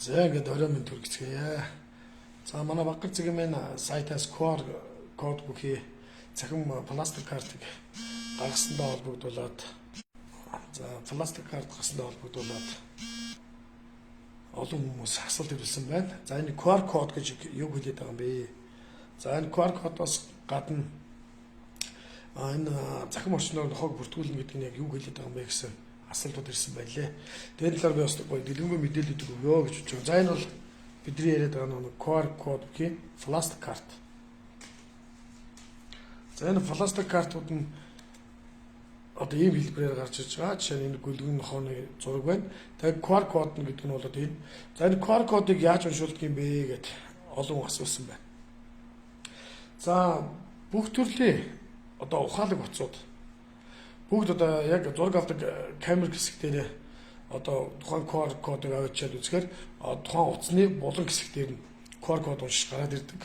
За ингээд орой минь төргцгээе. За манай Бангар цэгийн сайтаас QR код бүхий цахим пластик картыг гаргасандаа холбогдуулаад пластик карт гаргасандаа холбогдуулаад олон хүмүүс асуулт ирүүлсэн байна. За энэ QR код гэж юу хэлээд байгаа юм бэ? За энэ QR кодоос гадна энэ захим орчноор нохойг бүртгүүлнэ гэдэг нь яг юу хэлээд байгаа юм бэ гэсэн асуултууд ирсэн байлээ. Тэгээд талаар би бас гоё дэлгэнгүй мэдээлэлүүд өгөө гэж бодож байна. За энэ бол бидний яриад байгаа нэг QR код гэх пластик карт. За энэ пластик картууд нь одоо ийм хэлбэрээр гарч иж байгаа. Жишээ нь энэ гүлгэн нохооны зураг байна. Тэгээд QR код нь гэдэг нь бол энэ. За энэ QR кодыг яаж уншуулдаг юм бэ гэд олон асуусан байна. За бүх төрлийн одоо ухаалаг утсууд бүгд одоо яг зураг авдаг камер хэсэг дээр одоо тухайн QR кодыг авчиад үзэхээр тухайн утасны булан хэсэг дээр нь QR код уншиж гараад ирдэг.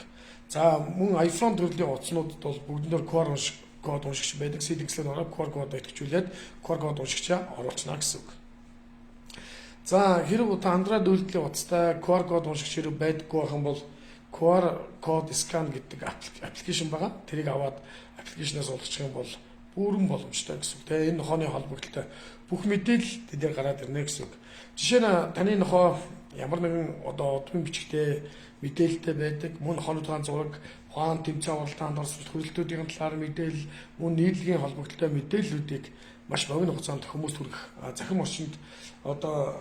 За мөн iPhone төрлийн утаснуудад бол бүгднээр QR код уншигч байдаг. Сэлгэслээр ороод QR код идэвхжүүлээд QR код уншигчаа оруулчихна гэсэн үг. За хэрэг та андраад үйлдлийн утастай QR код уншигч хэрэг байдаггүй байх юм бол QR код скан гэдэг аппликейшн байгаа. Тэрийг аваад аппликейшнээс олгочих юм бол бүрэн боломжтой гэсэн үг. Тэгээ энэ нохооны холбогдолтой бүх мэдээлэл дээр гараад ирнэ гэсэн үг. Жишээ нь таны нохоо ямар нэгэн одоо удмын бичгтээ мэдээлэлтэй байдаг. Мөн нохооны тухайн зураг, ухаан тэмцээн уралдаанд орсон хүрээлтүүдийн талаар мэдээлэл, мөн нийтлэгийн холбогдолтой мэдээллүүдийг маш богино хугацаанд хүмүүст хүргэх захим орчинд одоо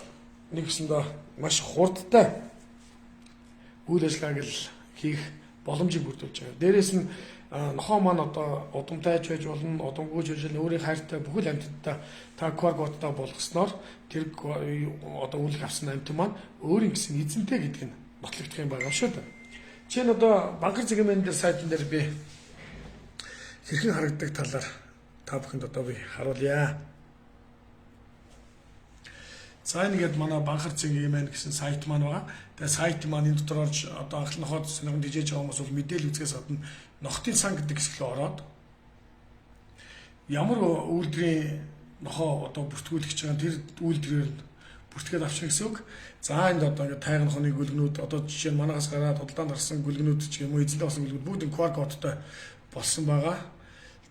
нэгсэндээ маш хурдтай үйл ажиллагааг л хийх боломжийг бүрдүүлж байгаа. Дээрээс нь нохоо маань одоо удамтайч байж болно, удамгүй ч байж өөрийн хайртай бүхэл амьтдаа та QR кодтай болгосноор тэр одоо үлэх авсан амьтан маань өөрийн гэсэн эзэнтэй гэдг нь нотлогдох юм байгаа шүү дээ. Жишээ нь одоо Бангар цэгийн дээр сайтн дээр би хэрхэн харагддаг талаар та бүхэнд одоо би харуулъя. За ингээд манай Бангар цэгийн гэсэн сайт маань байгаа. Тэгээ сайт маань энэ дотор орж одоо анхлын хоод сонирхон дижээж байгаа хүмүүс бол мэдээлэл үзгээс гадна нохтын сан гэдэг хэсгээр ороод ямар үйлдвэрийн нохоо одоо бүртгүүлж байгаа тэр үйлдвэрээр бүртгээд авчих гэсэн үг. За энд одоо ингээд тайган нохооны гүлгнүүд одоо жишээ нь манаас гараад худалдаанд гарсан гүлгнүүд ч юм уу эзэнтэй болсон гүлгнүүд бүгд энэ QR кодтой болсон байгаа.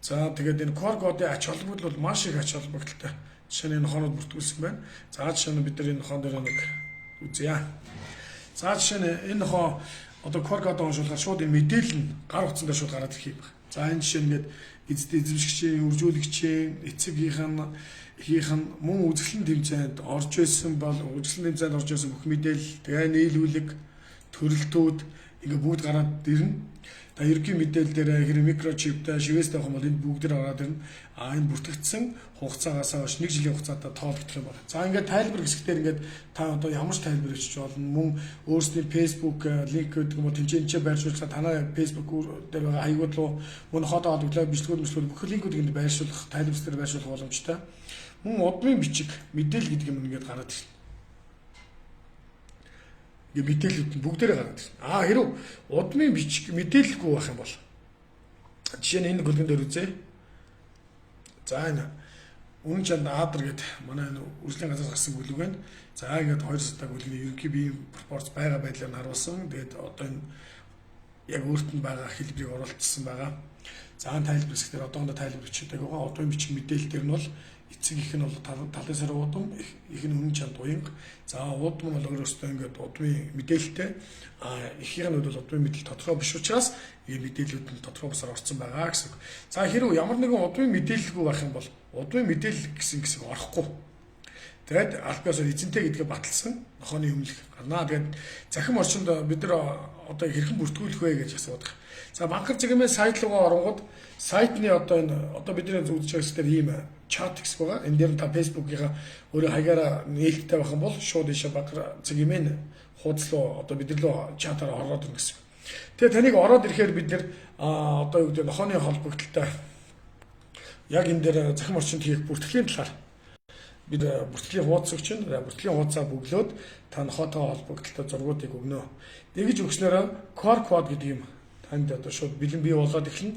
За тэгээд энэ QR кодын ач холбогдол бол маш их ач холбогдолтой. Жишээ нь нохоонод бүртгүүлсэн байна. За жишээ нь бид нар энэ нохоон дээр нэг үзье. За жишээ нь энэ нохоо одоо QR код уншуулахаар шууд энэ мэдээлэл нь гар утсан дээр шууд гараад ирэх юм байна. За энэ жишээ нь эзэмшигчийн, үржүүлэгчийн, хийх нь мөн үзэсгэлэн тэмцээнд орж исэн бол үзэсгэлэн тэмцээнд орж исэн бүх мэдээлэл, тэгээ нийлүүлэг, төрөлтүүд ингээ бүгд гараад ирнэ. Та ерөнхий мэдээлэл дээр хэрэг микрочиптэй шивэстэй байх юм бол энэ бүгд гараад ирнэ. Энэ бүртгэгдсэн хугацаагаас хойш 1 жилийн хугацаатай тоологдох юм байна. За ингээд тайлбар хэсгээр ингээд та одоо ямар ч тайлбар хийчих болно. Мөн өөрсдийн Facebook линк гэдэг юм уу тэмцээнчээ байршуулах танай Facebook дээр байгаа хаягууд руу мөн хотоо холбогдлоо бичлэгүүд бүх линкүүдийг ингээд байршуулах, тайлбарлалт байршуулах боломжтой. Мөн удмын бичиг мэдээлэл гэдэг юм ингээд гараад ирнэ. Мэдээлэлүүд нь бүгдээрээ гараад ирнэ. Хэрэг удмын бичиг мэдээлэлгүй байх юм бол жишээ нь энэ гүлгэн дээр үзье. За энэ үнэн чанд Адар гэдэг манай үржлийн газраас гарсан гүлэг байна. За ингээд 2 сая гүлгийн ерөнхий биеийн пропорц байгаа байдлаар нь харуулсан. Тэгээд одоо энэ яг өөрт нь байгаа хэлбэрийг оруулсан байгаа. За энэ тайлбар хэсгээр одоохондоо тайлбар бичдэг байгаа. Удмын бичиг мэдээлэл дээр нь бол эцэг их нь бол талын сар удам, их нь үнэн чанд уянга. За удам нь бол өөрөөсөө ингээд удмын мэдээлэлтэй. Ихийнх нь бол удмын мэдээлэл тодорхой биш учраас ийм мэдээллүүд нь тодорхой бусаар орсон байгаа гэсэн. За хэрэг ямар нэгэн удмын мэдээлэлгүй байх юм бол удмын мэдээлэл гэсэн хэсэг орохгүй. Тэгээд албаас эзэнтэй гэдгээ баталсан нохооны өмнөх гарнаа. Тэгээд захим орчинд бид нар одоо хэрхэн бүртгүүлэх вэ гэж асуудаг. За Бангар цэгийн сайт руугаа оронгууд сайтны одоо энэ одоо бидний үзэж байгаа хэсгээр ийм чат хэсэг байгаа. Энэ дээр та Facebook-ийнхаа өөрийн хаягаараа нээлттэй байх юм бол шууд ийшээ Бангар цэгийн хуудас руу одоо бид нар чатаар ороод ирнэ гэсэн. Тэгээ таныг ороод ирэхээр бид нар одоо юу гэдэг нохооны холбогдолтой яг энэ дээр захим орчинд хийх бүртгэлийн талаар бид бүртгэлийн хуудас өгч байна. Бүртгэлийн хуудасаа бүглөөд та нохоотой холбогдолтой зургуудыг өгнө. Тэгж өгснөөр QR код гэдэг юм танд одоо шууд бэлэн бий болоод эхэлнэ.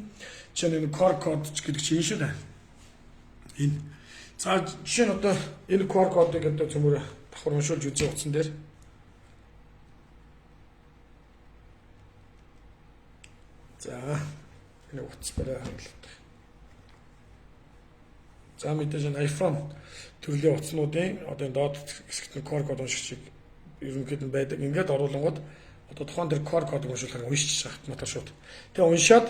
Жишээ нь QR код гэдэг чинь шүү дээ. Энэ. За жишээ нь одоо энэ QR кодыг одоо цөмөр давхар уншуулж үзье утсан дээр. За энэ утас барай харуулдаг. За мэдээж энэ iPhone төрлийн утаснуудын одоо энэ доод хэсэгт нь QR код уншигчийг ерөнхийдөө байдаг. Ингээд оруулангууд одоо тухайн дээр QR кодыг уншуулахаар уншиж байгаа автоматар шууд. Тэгээ уншаад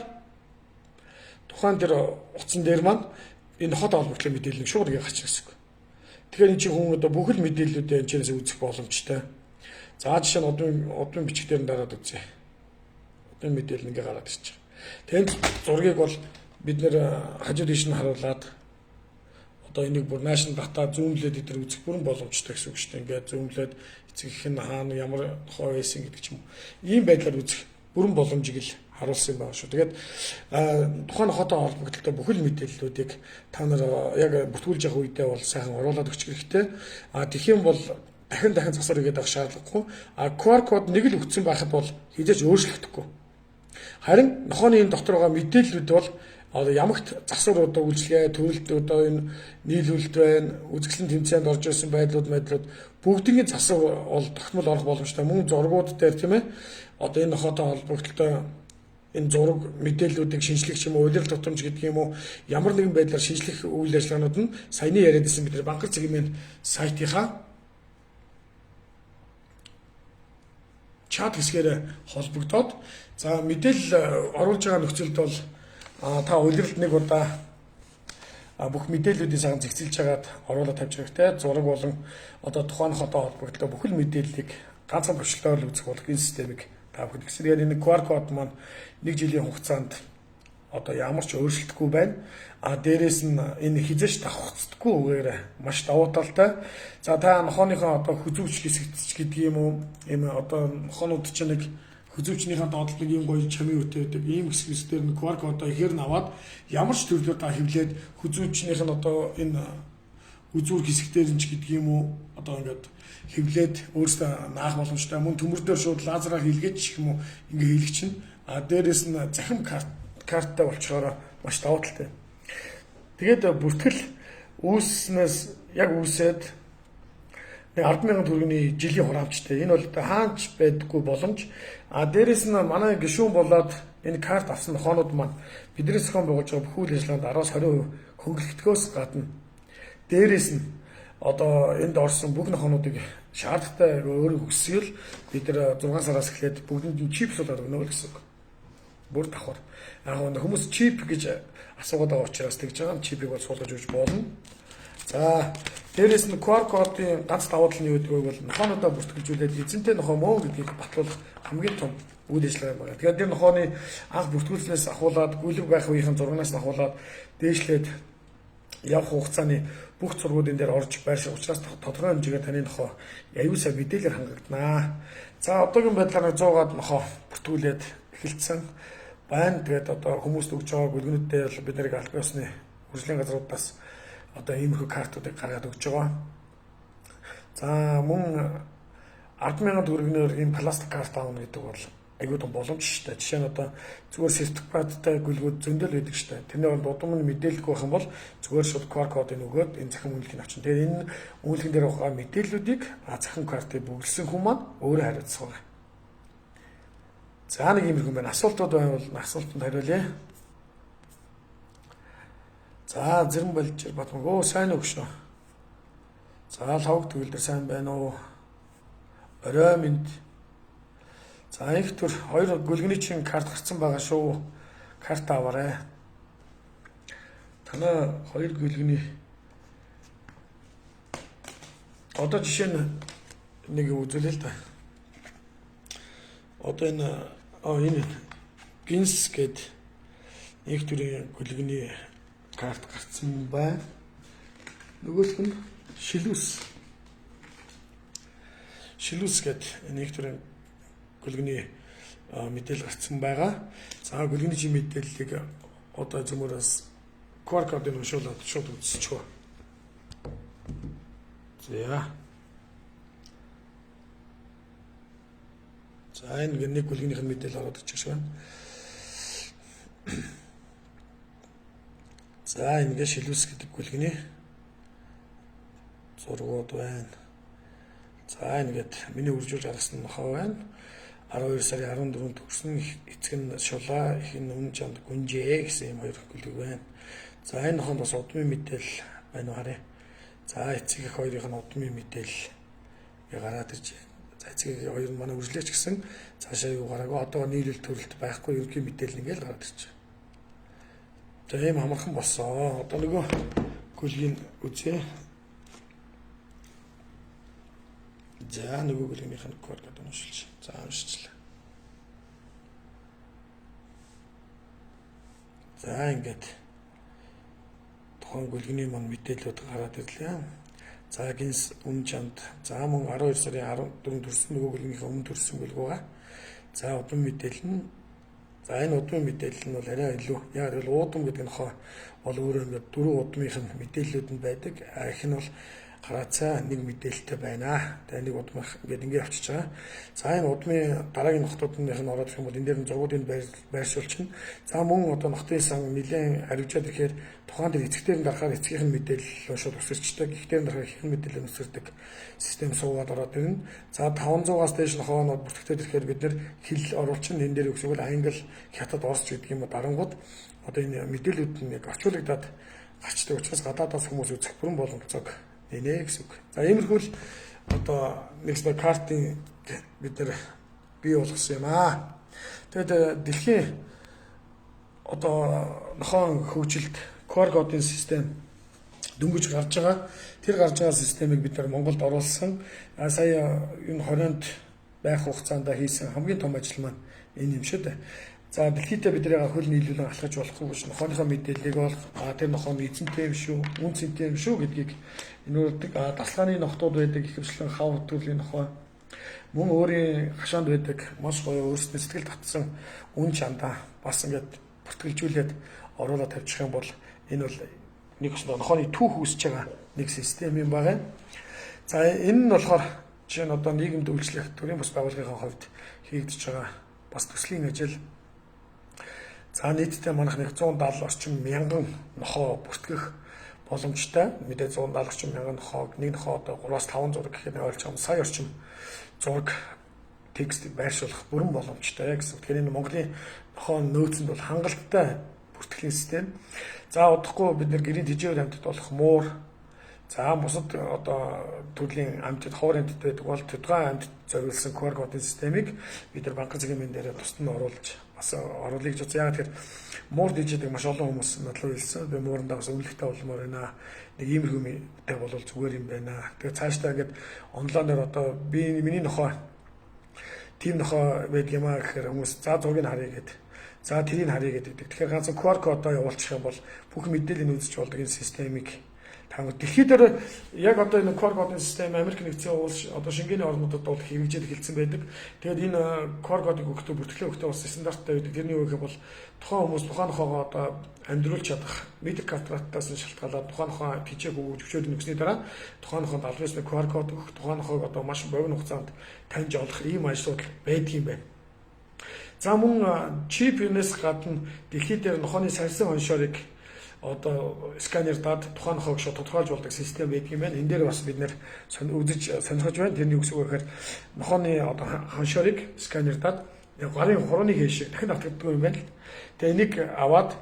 тухайн дээр утсан дээр маань энэ хот холбогдлын мэдээлэл шууд гарч ирэх гэсэн үг. Тэгэхээр энэ чинь хүн одоо бүх л мэдээллүүдээ энэ чэнээс үзэх боломжтой. За жишээ нь одын бичгээр нь дараад үзье. Одын мэдээлэл ингээ гараад ирчих. Тэнд зургийг бол бид нэр хажуу тийш нь харуулад одоо энийг бүр national data зүүмлээд идэр үзэх бүрэн боломжтой гэсэн үг шүү дээ. Ингээд зүүмлээд эцэг их нь хаана ямар хоо байсан гэдэг ч юм. Ийм байдлаар үзэх бүрэн боломжийг л харуулсан байна шүү. Тэгээд тухайн хотоо холбогдлолтой бүхэл мэдээллүүдийг та нар яг бүртгүүлж явах үедээ бол сайхан оруулаад өгчих хэрэгтэй. Тэгэх юм бол дахин засвар хийгээд авах шаардлагагүй. QR код нэг л өгсөн байхад бол хизээч өөрчлөгдөхгүй. Харин нохооны энэ дотор байгаа мэдээллүүд бол ямагт засвар одоо үйлчлэгээ, төрөлт одоо энэ нийлүүлэлт байна, үзэсгэлэн тэмцээнд орж ирсэн байдлууд бүгдийн засвар бол тогтмол орох боломжтой. Мөн зургууд дээр тийм ээ. Одоо энэ нохоотой холбогдлолтой энэ зураг мэдээллүүдийг шинжлэх юм уу, улирал тутамж гэдэг юм уу, ямар нэгэн байдлаар шинжлэх үйл ажиллагаанууд нь саяны яриад байсан бидний банкар цэгийн сайтынхаа чат хэсгээр холбогдоод за мэдээлэл оруулж байгаа нөхцөлд бол та улиралд нэг удаа бүх мэдээллүүдийн саган зэгцэлж хагаад оруулаад тавьж хэрэгтэй. Зураг болон одоо тухайн хотоо холбогдлоо бүхэл мэдээллийг ганцхан төвчлөөр үзэх болох энэ системийг та бүхэн гэсэн. Тэгэхээр энэ QR код маань 1 жилийн хугацаанд одоо ямар ч өөрчлөлтгүй байна. Дээрээс нь энэ хизээч давхцдаггүй үгээр маш давуу талтай. За та нохооныхоо одоо хүзүүч хэсэгч гэдэг юм уу? Энэ одоо нохоонууд чинь нэг хүзүүчнийхээ доотлог ийм гоё чамын үтэй байдаг. Ийм хэсгээс дээр нь QR кодоо ихээр нь аваад ямар ч төрлөөр та хэвлээд хүзүүчнийх нь одоо энэ үзүүр хэсэгтэр нь ч гэдэг юм уу? Одоо ингээд хэвлээд өөрөөсөө наах боломжтой. Мөн төмөр дээр шууд лазераар хийлгэж ч юм уу ингээ хийлгэж чинь. Дээрээс нь захим карттай болчоор маш давуу талтай. Тэгээд бүртгэл үүснээс яг үүсээд 10,000 төгрөгийн жилийн хураамжтай. Энэ бол хаанч байдаггүй боломж. Дээрээс нь манай гишүүн болоод энэ карт авсан нохоонууд маань биднээс зохион байгуулж байгаа бүх үйл ажиллагаанд 10-20% хөнгөлөлтгөөс гадна дээрээс нь одоо энд орсон бүх нохоонуудыг шаардлагатай өөрөө өгсөөл бид нар 6 сараас эхлээд бүгдэнд нь чипсуулаад өгнө гэсэн үг. Бүр давхар. Яг хүмүүс чип гэж асуугаад байгаа учраас тэгж байгаа чипийг бол суулгаж өгч болно. За дээрээс нь QR кодын ганц давуу тал нь юу гэдэг вэ? Нохоонуудаа бүртгэлжүүлээд эзэнтэй нохоо мөн гэдгийг батлуулах хамгийн том үйл ажиллагаа байна. Тэгэхээр тэр нохооны анх бүртгүүлснээс ахуулаад гүйлэг байх үеийн зургаас ахуулаад дээшлээд явах хугацааны бүх зургууд энэ дээр орж байрших учраас тодорхой хэмжээгээр таны нохоо аюулсаа мэдээлэлээр хангагдана. За одоогийн байдлаар 100-аад нохоо бүртгүүлээд эхэлсэн байна. Тэгээд одоо хүмүүст өгж байгаа гүлгэнүүдтэй бид нарыг албан ёсны хөгжлийн газруудаас одоо иймэрхүү картуудыг гаргаад өгч байгаа. За мөн 10,000 төгрөгнөөр ийм пластик карт аавна гэдэг бол айгүй том боломж шүү дээ. Жишээ нь одоо зүгээр сертификаттай гүлгүүд зөндөл байдаг шүү дээ. Тэрний бол дудам нь мэдээлэлгүй байх юм бол зүгээр шууд QR кодыг өгөөд энэ захин үнэлгийг авчин. Тэгээд энэ үнэлгэн дээр байгаа мэдээллүүдийг захин картыг бүгэлсэн хүмүүс маань өөрөө хариуцах байна. За нэг иймэрхүү байна. Асуултууд байвал асуултанд хариулъя. За Зэрэн Балжир Батмаг сайн уу шүү. За лавг төгөл дээр сайн байна уу? Орой минь. За их төр 2 гүлгэний чин карт гарсан байгаа шүү. Карт аваарай. Танаа 2 гүлгэний одоо жишээ нь нэг үзүүлээ л да. Одоо энэ гинс гээд их төрлийн гүлгэний карт гарсан байна. Нөгөөх нь шилүүс гээд нэг төрлийн гүлгэний мэдээлэл гарсан байгаа. За гүлгэний чинь мэдээллийг одоо зөмөрөөс QR кодыг уншуулад шууд үзчихв. За энэ нэг гүлгэнийх нь мэдээлэл ороод ирчих шиг байна. За энэ шилүүс гэдэг гүлгэний зургууд байна. За ингээд миний үржүүлж гаргасан нохоо байна. 12 сарын 14-нд төгсөн эцэг нь шулаа, их нь өмнө чанд гүнжээ гэсэн юм хоёр гүлдэг байна. За энэ нохонд бас удмын мэдээлэл байна уу харъя. За эцэг их хоёрын нь удмын мэдээлэл гараад ирж байна. За эцэг хоёр нь манай үржлээч гэсэн цаашаа юу гараагүй одоо нийлүүл төрөлт байхгүй ерөнхий мэдээлэл ингээл гараад ирж байна. За ийм амархан болсон. Одоо нөгөө гүлгийн үзье. За нөгөө гүлгийнх нь код гэдэг нь уншилж. За уншчихлаа. За ингээд тухайн гүлгний мань мэдээлэлүүд гараад ирлээ. За гинс өмнө чамд за мөн 12 сарын 14-нд төрсөн нөгөө гүлгийнх өмнө төрсөн гүлг байгаа. За удам мэдээлэл нь за энэ удмын мэдээлэл нь бол арай илүү. Яг л уудам гэдэг нь хоо бол өөрөө ингээд дөрвөн удмынх нь мэдээллүүд нь байдаг. Их нь бол гараацаа нэг мэдээлэлтэй байна. Тэгээ нэг удмын ингээд ингээд авчиж байгаа. За энэ удмын дараагийн нотуудынх нь ороод ирэх юм бол энэ дээр нь зургуудыг байршуулчихна. За мөн одоо нотын сан нэлээд хариуцаад ирэхээр тухайн дээр эцэгтэр нь дарахаар эцгийнх нь мэдээлэл шууд өсөрчдөг. Ихтер нь дарахаар их мэдээлэл өсөрдөг систем суугаад ороод ирнэ. За 500-аас дээш нохоонод бүртгэгдээд ирэхээр бид нэр хэл оруулчихна. Энэ дээр үгсвэл англи, хятад, орос гэдэг юм дарангууд одоо энэ мэдээллүүд нь яг орчуулагдаад гарчдаг учраас гадаадаас хүмүүс үзэх бүрэн боломжтой нэ гэсэн үг. За иймэрхүү л одоо нэгсбай картын бид нэр бий болгосон юм аа. Тэгэд дэлхийн одоо нохоон хөгжилд QR кодын систем дөнгөж гарч байгаа. Тэр гарч байгаа системийг бид нар Монголд оруулсан. Сая энэ 20-нд байх хугацаанд хийсэн хамгийн том ажил маань энэ юм шүү дээ. За дэлхийдээ бид нэрээ хөл нийлүүлэн алхаж болохгүй гэж нохооныхоо мэдээллийг бол тэр нохооны эзэнтэй юм шүү, үн цэнтэй юм шүү гэдгийг энүүрдэг. Дасгалгааны нохтууд байдаг, ихэвчлэн хав төрлийн нохоо мөн өөрийн хашаанд байдаг маш гоё өөрсдөө сэтгэл татсан үн чандаа бас ингээд бүртгэлжүүлээд оруулаад тавьчих юм бол энэ бол нэг нохооны түүх үүсэж байгаа нэг систем юм байна. За энэ нь болохоор жишээ нь одоо нийгэмд үйлчлэх төрийн бас байгууллагын хувьд хийгдэж байгаа бас төслийн ажил. За нийтдээ манайх 170 орчим мянган нохоо бүртгэх боломжтой. Мэдээ 170 орчим мянган нохоог нэг нохоо одоо 3-5 зураг гэхэд ойлгож байгаа сая орчим зураг текст байршуулах бүрэн боломжтой гэсэн. Тэгэхээр энэ Монголын нохоо нөөцөнд бол хангалттай бүртгэлийн систем. За удахгүй бид нэр гэрийн тэжээвэр амьтад болох муур за бусад одоо төрлийн амьтад ховор амьтад байдаг бол тодорхой амьтад зориулсан QR кодын системийг бид нар банкны цагийн мэн дээр тусад нь оруулж оруулъя гэж бодсон. Яг тэгэхээр муур дижитал маш олон хүмүүс надлуу хэлсэн. Би муурандаа бас үнэлэхтэй болмоор байна. Нэг иймэрхүү мэдээ бол зүгээр юм байна. Тэгээ цаашдаа ингээд онлайнаар одоо миний нохоо тийм нохоо байдаг юм аа гэхээр хүмүүс за зургийг харъя гэдэг. За тэрийг харъя гэдэг. Тэгэхээр ганцхан QR кодоо явуулчих юм бол бүх мэдээлэл үзэж болдог энэ системийг дэлхийд дээр яг одоо энэ QR кодын систем Америк нэгдсэн улс одоо Шенгений орнуудад бол хэрэгжиж эхэлсэн байдаг. Тэгээд энэ QR кодыг өгөхдөө бүртгэлээ өгөхдөө бас стандарттай байдаг. Тэрний үг бол тухайн хүмүүс тухайн нохоогоо одоо амьдруулж чадах медик картаас нь шалтгаалаад тухайн нохоо тийчээг өгөөж өчөөд нөгсний дараа тухайн нохоонд албаас нэг QR код өгөх, тухайн нохоог одоо маш богино хугацаанд таньж олох ийм ажлууд байдаг юм байна. За мөн чип юунаас гадна дэлхийд дээр нохооны сарсан оншорыг одоо сканер даад тухайн нохоог шууд тодорхойлж болдог систем байдаг юм байна. Энэ дээр бас бид нэр үзэж сонирхож байна. Тэрний үгс үг гэхээр нохооны одоо хоншорыг сканер даад гарын хурууны хэш дахин автагддаг юм байна л. Тэгээ энийг аваад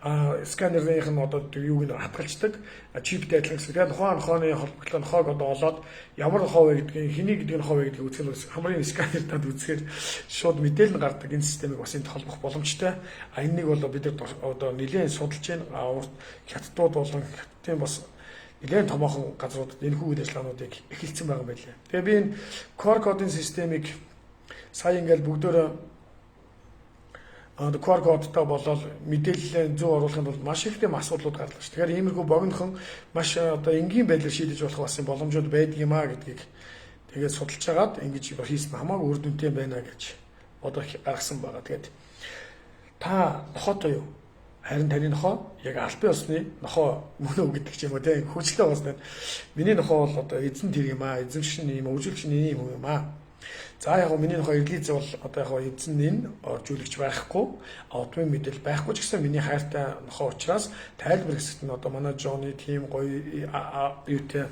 сканерийнх нь одоо юуг нь хатгалцдаг чиптэй адилхан гэсэн. Тэгээд тухайн нохооны холбогдлоо нохоог одоо олоод ямар нохоо вэ гэдгийг хэний гэдэг нохоо вэ гэдгийг үзэх нь хамрын сканер даад үзэхээр шууд мэдээлэл нь гардаг энэ системийг бас энд холбох боломжтой. Энэнийг бол бид нар одоо нэлээд судалж байна. Хятадууд болон тийм бас нэлээд томоохон газруудад энэ хүү ажиллагаануудыг эхэлсэн байгаа юм байна. Тэгээ би энэ QR кодын системийг сая ингээл бүгдөө QR кодтой болоод мэдээлэл зөв оруулах нь бол маш их тийм асуудлууд гардаг ш. Тэгэхээр иймэрхүү богинохон маш одоо энгийн байдлаар шийдэж болох бас боломжууд байдаг юм аа гэдгийг тэгээд судалж хагаад ингэж хийсэн хамаагүй үр дүнтэй байна гэж бодох гаргасан байгаа. Тэгээд та нохоотой юу? Харин таны нохоо яг албан ёсны нохоо мөн үү гэдэг ч юм уу тийм хүчлээ уусна. Миний нохоо бол одоо эзэн тэр юм аа, эзэмшин юм, үржилчин юм юм аа. За яг миний нохоо эглиз бол одоо яг эзэн нь оржуулагч байхгүй, удмын мэдээлэл байхгүй ч гэсэн миний хайртай нохоо учраас тайлбар хэсэгт нь одоо манай Жоны тийм гоё юутэй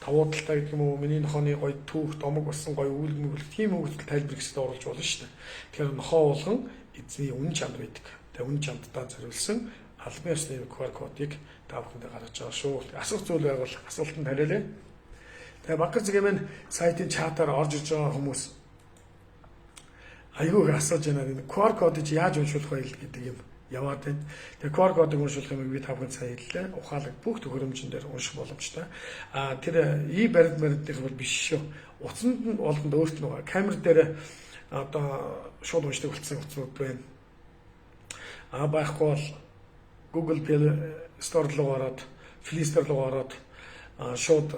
давуу талтай гэдэг юм уу, миний нохооны гоё түүх, домог болсон гоё үйл мөвлөлт, тийм үйл тайлбар гэсэд оруулж болно шүү дээ. Тэгэхээр нохоо болгон эзний үнэн чанд байдаг. Тэгээ үнэн чандтаа зориулсан албан ёсны QR кодыг та бүхэндээ гаргаж байгаа шүү. Асуух зүйл байвал асуултанд хариулъя. Тэгээ Бакар Цэгийн сайтын чатаар орж иж байгаа хүмүүс айгүй их асууж байна. Энэ QR кодыг яаж уншуулах вэ гэдэг юм яваад байна. Тэгээ QR кодыг уншуулах юм би та бүхэнд сайн хэллээ. Ухаалаг бүх төхөөрөмжн дээр унших боломжтой. Тэр баримтных бол биш шүү. Утсанд нь олонд өөрт нь камер дээр одоо шууд уншдаг болсон утснууд байна. Байхгүй бол Google Play Store руу ороод, Play Store руу ороод шууд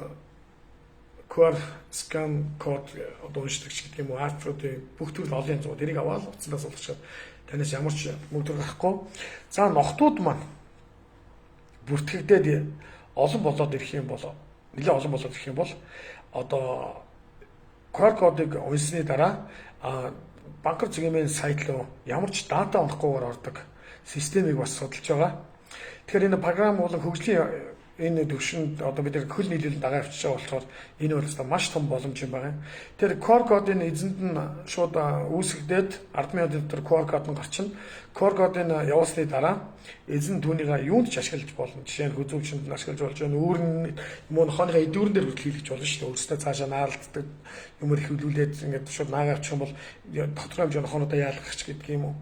QR scan код одоо уншдаг ч гэдэг юм уу, арт-руудын бүх төрөл олон янз тэрийг аваад утсандаа суулгачаад танаас ямар ч мөнгө гарахгүй. За ногтууд маань бүртгэгдээд олон болоод ирэх юм бол нэлээд олон болоод ирэх юм бол одоо QR кодыг уншсны дараа Бакар Цэгийн сайт руу ямар ч дата унахгүйгээр ордог системийг бас судалж байгаа. Тэгэхээр энэ програм болон хөгжлийн энэ төвшөнд одоо бид хөл нийлүүлэлт дагаа авчиж байгаа болохоор энэ бол маш том боломж юм байна. Тэр QR кодын эзэнд нь шууд үүсгдээд ардмын дотор QR код нь гарчна. QR кодыг явуулсны дараа эзэн түүнийг юунд ч ашиглаж болно. Жишээ нь хүзүүчэнд нь ашиглаж болж байна. Үүрэн мөн хооныхаа эдүүрэн дээр хүртэл хийлгэж болно шүү дээ. Өөрсдөө цаашаа наалддаг юмэр хөвлүүлээд ингээд шууд наагаа авчих юм бол доторх хэмжээний хоонуудаа яалгах гэдэг юм уу.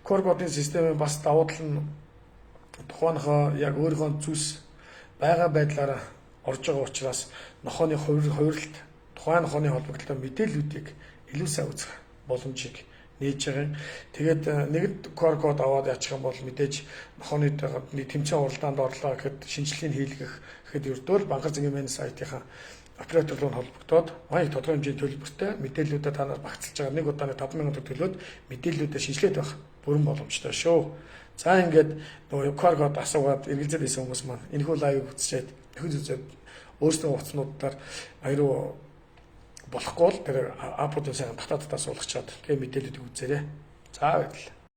QR кодын системийн бас давуу тал нь тухайнхаа яг өөрийнхөө зүс байгаа байдлаараа орж байгаа учраас нохооны хувирлт тухайн нохооны холбогдлоо мэдээллүүдийг илүү сайн үзэх боломжийг нээж байгаа. Тэгээд нэгд QR код аваад яачих юм бол мэдээж нохооны тэмцээн уралдаанд орлоо гэхэд шинжилгээг хийлгэх гэхэд ердөө Бакар Цэгийн сайтынхаа операторлуу холбогдоод маяг тодорхой хэмжээний төлбөртэй мэдээллүүдэд та нар багцлж байгаа. Нэг удааны 5,000 төгрөг төлөөд мэдээллүүдэд шинжилгээд байх бүрэн боломжтой шүү. За ингээд нөгөө QR код асуугаад эргэлзээд байсан хүмүүс маань энэхүү лайв үзчихэд нөхөд үзээд өөрсдөө утаснуудаар аяаруу болохгүй л тэр аппуудын сайн татаад суулгачаад тэгээ мэдээллүүдийг үзээрэй. За баярлалаа.